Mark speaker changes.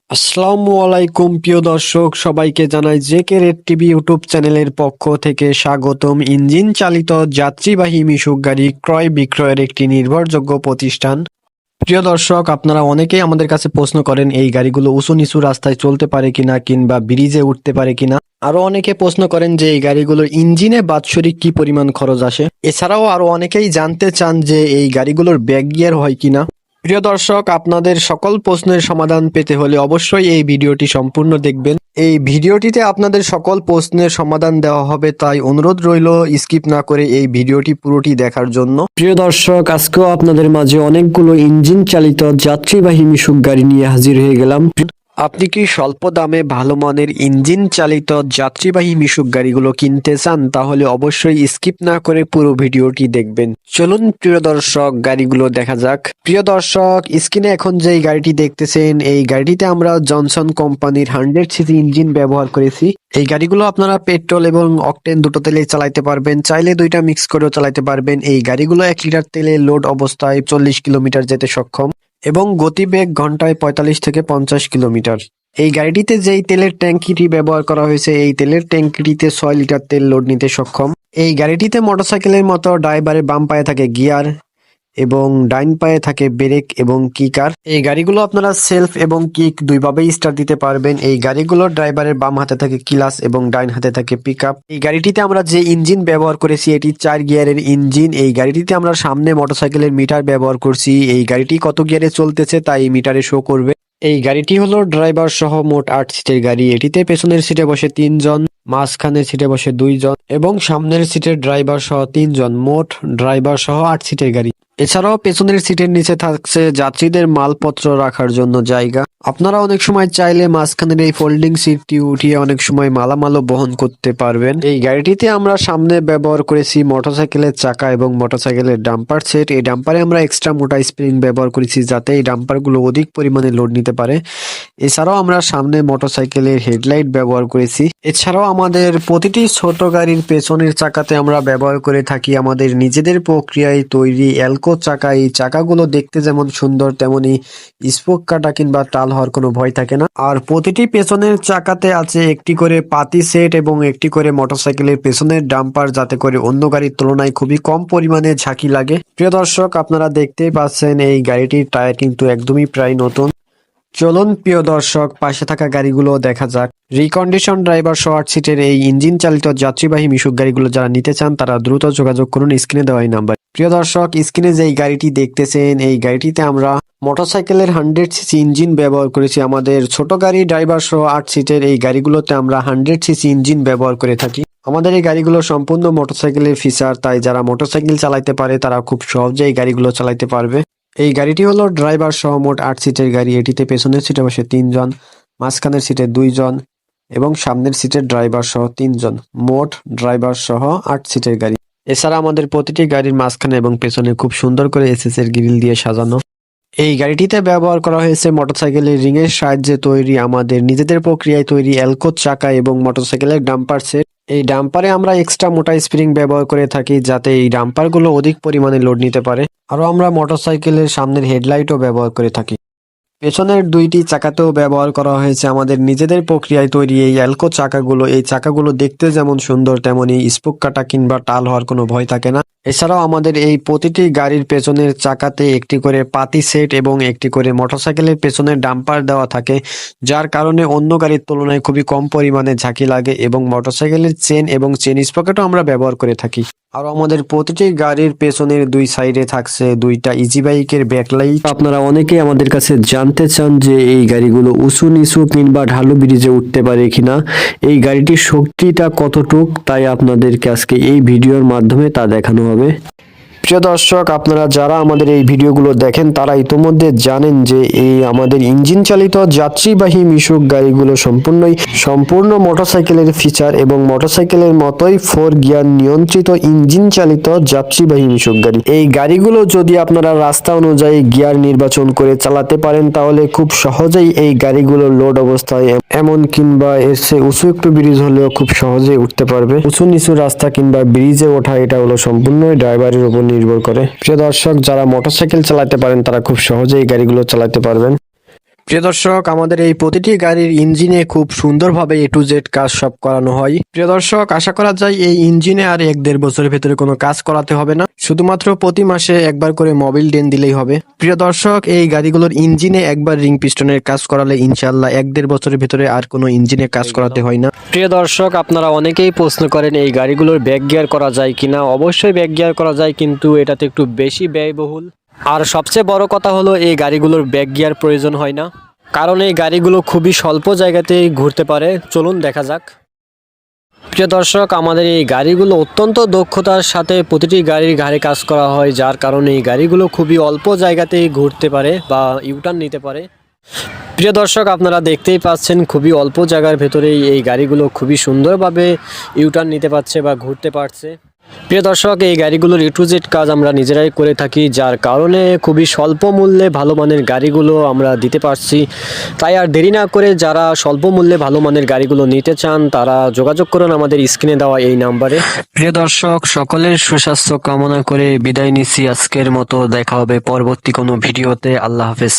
Speaker 1: আসসালামু আলাইকুম প্রিয় দর্শক, সবাইকে জানাই জেকে রেড টিভি ইউটিউব চ্যানেলের পক্ষ থেকে স্বাগতম। ইঞ্জিন চালিত যাত্রীবাহী মিশুক গাড়ি ক্রয় বিক্রয়ের একটি নির্ভরযোগ্য প্রতিষ্ঠান। প্রিয় দর্শক, আপনারা অনেকেই আমাদের কাছে প্রশ্ন করেন এই গাড়িগুলো উঁচু নিচু রাস্তায় চলতে পারে কিনা কিংবা ব্রিজে উঠতে পারে কিনা। আরো অনেকে প্রশ্ন করেন যে এই গাড়িগুলোর ইঞ্জিনে বাৎসরিক কি পরিমাণ খরচ আসে। এছাড়াও আরো অনেকেই জানতে চান যে এই গাড়িগুলোর ব্যাক গিয়ার হয় কিনা। প্রিয় দর্শক, আপনাদের সকল প্রশ্নের সমাধান পেতে হলে অবশ্যই এই ভিডিওটি সম্পূর্ণ দেখবেন। এই ভিডিওটিতে আপনাদের সকল প্রশ্নের সমাধান দেওয়া হবে, তাই অনুরোধ রইল স্কিপ না করে এই ভিডিওটি পুরোটি দেখার জন্য। প্রিয় দর্শক, আজকেও আপনাদের মাঝে অনেকগুলো ইঞ্জিন চালিত যাত্রীবাহী মিশুক গাড়ি নিয়ে হাজির হয়ে গেলাম। আপনি কি স্বল্প দামে ভালো মানের ইঞ্জিন চালিত যাত্রীবাহী মিশুক গাড়িগুলো কিনতে চান? তাহলে অবশ্যই স্কিপ না করে পুরো ভিডিওটি দেখবেন। চলুন প্রিয় দর্শক, গাড়িগুলো দেখা যাক। প্রিয় দর্শক, স্ক্রিনে এখন যে গাড়িটি দেখতেছেন, এই গাড়িটিতে আমরা জনসন কোম্পানির 100 সিসি ইঞ্জিন ব্যবহার করেছি। এই গাড়িগুলো আপনারা পেট্রোল এবং অকটেন দুটো তেলে চালাতে পারবেন, চাইলে দুইটা মিক্স করেও চালাতে পারবেন। এই গাড়িগুলো 1 লিটার তেলে লোড অবস্থায় 40 কিলোমিটার যেতে সক্ষম এবং গতিবেগ ঘন্টায় 45 থেকে 50 কিলোমিটার। এই গাড়িটিতে যেই তেলের ট্যাঙ্কিটি ব্যবহার করা হয়েছে, এই তেলের ট্যাঙ্কিটিতে 6 লিটার তেল লোড নিতে সক্ষম। এই গাড়িটিতে মোটরসাইকেলের মতো ড্রাইভারের বাম পায়ে থাকে গিয়ার এবং ডাইন পায়ে থাকে ব্রেক এবং কিকার। এই গাড়িগুলো আপনারা সেলফ এবং কিক দুইভাবেই স্টার্ট দিতে পারবেন। এই গাড়িগুলোর ড্রাইভারের বাম হাতে থাকে ক্লাচ এবং ডাইন হাতে থাকে পিকআপ। এই গাড়িটিতে আমরা যে ইঞ্জিন ব্যবহার করেছি, এটি 4 গিয়ারের ইঞ্জিন। এই গাড়িটিতে আমরা সামনে মোটরসাইকেলের মিটার ব্যবহার করছি। এই গাড়িটি কত গিয়ারে চলতেছে তাই এই মিটারে শো করবে। এই গাড়িটি হলো ড্রাইভার সহ মোট 8 সিটের গাড়ি। এটিতে পেছনের সিটে বসে 3 জন, মাঝখানের সিটে বসে 2 জন এবং সামনের সিটের ড্রাইভার সহ 3 জন, মোট ড্রাইভার সহ 8 সিটের গাড়ি। এছাড়াও পেছনের সিটের নিচে থাকছে যাত্রীদের মালপত্র রাখার জন্য জায়গা। আপনারা অনেক সময় চাইলে মাঝখানের এই ফোল্ডিং সিটটি উঠিয়ে অনেক সময় মালামালও বহন করতে পারবেন। এই গাড়িটিতে আমরা সামনে ব্যবহার করেছি মোটরসাইকেলের চাকা এবং মোটরসাইকেলের ডাম্পার সেট। এই ডাম্পারে আমরা এক্সট্রা মোটা স্প্রিং ব্যবহার করেছি যাতে এই ডাম্পারগুলো অধিক পরিমাণে লোড নিতে পারে। এছাড়াও আমরা সামনে মোটরসাইকেলের হেডলাইট ব্যবহার করেছি। এছাড়াও আমাদের প্রতিটি ছোট গাড়ির পেছনের চাকাতে আমরা ব্যবহার করে থাকি আমাদের নিজেদের প্রক্রিয়ায় তৈরি এলকো চাকা। এই চাকাগুলো দেখতে যেমন সুন্দর, তেমনি স্পোক কাটা কিংবা টাল হওয়ার কোনো ভয় থাকে না। আর প্রতিটি পেছনের চাকাতে আছে একটি করে পাতি সেট এবং একটি করে মোটরসাইকেলের পেছনের ডাম্পার, যাতে করে অন্য গাড়ির তুলনায় খুবই কম পরিমাণে ঝাঁকি লাগে। প্রিয় দর্শক, আপনারা দেখতেই পাচ্ছেন এই গাড়িটির টায়ার কিন্তু একদমই প্রায় নতুন। চলুন প্রিয় দর্শক, পাশে থাকা গাড়িগুলো দেখা যাক। রিকন্ডিশন ড্রাইভার সহ 8 সিটের এই ইঞ্জিন চালিত যাত্রীবাহী মিশুক গাড়িগুলো যারা নিতে চান তারা দ্রুত যোগাযোগ করুন স্ক্রিনে দেওয়া এই নাম্বার। প্রিয় দর্শক, স্ক্রিনে যে গাড়িটি দেখতেছেন, এই গাড়িটিতে আমরা মোটরসাইকেলের 100 সিসি ইঞ্জিন ব্যবহার করেছি। আমাদের ছোট গাড়ি ড্রাইভার সহ 8 সিটের এই গাড়িগুলোতে আমরা 100 সিসি ইঞ্জিন ব্যবহার করে থাকি। আমাদের এই গাড়িগুলো সম্পূর্ণ মোটরসাইকেলের ফিচার, তাই যারা মোটরসাইকেল চালাতে পারে তারা খুব সহজে এই গাড়িগুলো চালাতে পারবে। এই গাড়িটি হলো ড্রাইভার সহ মোট 8 সিটের গাড়ি। এটিতে পেছনের সিটে বসে 3 জন, মাঝখানের সিটে 2 জন এবং সামনের সিটের ড্রাইভার সহ 3 জন, মোট ড্রাইভার সহ 8 সিটের গাড়ি। এছাড়া আমাদের প্রতিটি গাড়ির মাঝখানে এবং পেছনে খুব সুন্দর করে এসএস এর গ্রিল দিয়ে সাজানো। এই গাড়িটিতে ব্যবহার করা হয়েছে মোটরসাইকেলের রিং এর সাহায্যে তৈরি আমাদের নিজেদের প্রক্রিয়ায় তৈরি এলকো চাকা এবং মোটরসাইকেলের ডাম্পার সেট। এই ডাম্পারে আমরা এক্সট্রা মোটা স্প্রিং ব্যবহার করে থাকি যাতে এই ডাম্পারগুলো অধিক পরিমাণে লোড নিতে পারে। আরও আমরা মোটরসাইকেলের সামনের হেডলাইটও ব্যবহার করে থাকি। পেছনের 2টি চাকাতেও ব্যবহার করা হয়েছে আমাদের নিজেদের প্রক্রিয়ায় তৈরি এই এলকো চাকাগুলো। এই চাকাগুলো দেখতে যেমন সুন্দর, তেমনি স্পোক কাটা কিংবা টাল হওয়ার কোনো ভয় থাকে না। এছাড়াও আমাদের এই প্রতিটি গাড়ির পেছনের চাকাতে একটি করে পাতি সেট এবং একটি করে মোটরসাইকেলের পেছনের ডাম্পার দেওয়া থাকে, যার কারণে অন্য গাড়ির তুলনায় খুবই কম পরিমাণে ঝাঁকি লাগে এবং মোটরসাইকেলের চেন এবং চেন স্পকেটও আমরা ব্যবহার করে থাকি। আর আমাদের প্রতিটি গাড়ির পেছনের 2 সাইডে থাকছে 2টা ইজি বাইকের ব্যাকলাইট। আপনারা অনেকেই আমাদের কাছে জানতে চান যে এই গাড়িগুলো উঁচু নিচু কিংবা ঢালু ব্রিজে উঠতে পারে কিনা, এই গাড়িটির শক্তিটা কতটুক, তাই আপনাদেরকে আজকে এই ভিডিওর মাধ্যমে তা দেখানো হবে। প্রিয় দর্শক, আপনারা যারা আমাদের এই ভিডিওগুলো দেখেন তারা ইতোমধ্যে জানেন যে এই আমাদের ইঞ্জিন চালিত যাত্রীবাহী মিশুক গাড়িগুলো সম্পূর্ণ মোটরসাইকেলের ফিচার এবং মোটরসাইকেলের মতোই 4 গিয়ার নিয়ন্ত্রিত ইঞ্জিন চালিত যাত্রীবাহী মিশুক গাড়ি। এই গাড়িগুলো যদি আপনারা রাস্তা অনুযায়ী গিয়ার নির্বাচন করে চালাতে পারেন তাহলে খুব সহজেই এই গাড়িগুলো লোড অবস্থায় এমন কিংবা এর চেয়ে উঁচু একটু ব্রিজ হলেও খুব সহজেই উঠতে পারবে। উঁচু নিচু রাস্তা কিংবা ব্রিজে ওঠা এটা হলো সম্পূর্ণ ড্রাইভারের উপর নির্ভর করে। প্রিয় দর্শক, যারা মোটরসাইকেল চালাতে পারেন তারা খুব সহজেই গাড়িগুলো চালাতে পারবেন। প্রিয় দর্শক, আমাদের এই প্রতিটি গাড়ির ইঞ্জিনে খুব সুন্দরভাবে A to Z কাজ সব করানো হয়। প্রিয় দর্শক, আশা করা যায় এই ইঞ্জিনে আর 1-1.5 বছরের ভেতরে কোনো কাজ করাতে হবে না, শুধুমাত্র প্রতি মাসে একবার করে মোবিল ডেন দিলেই হবে। প্রিয় দর্শক, এই গাড়িগুলোর ইঞ্জিনে একবার রিং পিস্টনের কাজ করালে ইনশাআল্লাহ 1-1.5 বছরের ভেতরে আর কোনো ইঞ্জিনে কাজ করাতে হয় না। প্রিয় দর্শক, আপনারা অনেকেই প্রশ্ন করেন এই গাড়িগুলোর ব্যাক গিয়ার করা যায় কিনা। অবশ্যই ব্যাক গিয়ার করা যায়, কিন্তু এটাতে একটু বেশি ব্যয়বহুল। আর সবচেয়ে বড় কথা হলো এই গাড়িগুলোর ব্যাক গিয়ার প্রয়োজন হয় না, কারণ এই গাড়িগুলো খুবই স্বল্প জায়গাতেই ঘুরতে পারে। চলুন দেখা যাক। প্রিয় দর্শক, আমাদের এই গাড়িগুলো অত্যন্ত দক্ষতার সাথে প্রতিটি গাড়ির ঘাড়ে কাজ করা হয়, যার কারণে এই গাড়িগুলো খুবই অল্প জায়গাতেই ঘুরতে পারে বা ইউটার্ন নিতে পারে। প্রিয় দর্শক, আপনারা দেখতেই পাচ্ছেন খুবই অল্প জায়গার ভেতরেই এই গাড়িগুলো খুবই সুন্দরভাবে ইউটার্ন নিতে পারছে বা ঘুরতে পারছে। প্রিয় দর্শক, এই গাড়িগুলোর A to Z কাজ আমরা নিজেরাই করে থাকি, যার কারণে খুবই স্বল্প মূল্যে ভালো মানের গাড়িগুলো আমরা দিতে পারছি। তাই আর দেরি না করে যারা স্বল্প মূল্যে ভালো মানের গাড়িগুলো নিতে চান তারা যোগাযোগ করুন আমাদের স্ক্রিনে দেওয়া এই নাম্বারে। প্রিয় দর্শক, সকলের সুস্বাস্থ্য কামনা করে বিদায় নিচ্ছি আজকের মতো। দেখা হবে পরবর্তী কোনো ভিডিওতে। আল্লাহ হাফেজ।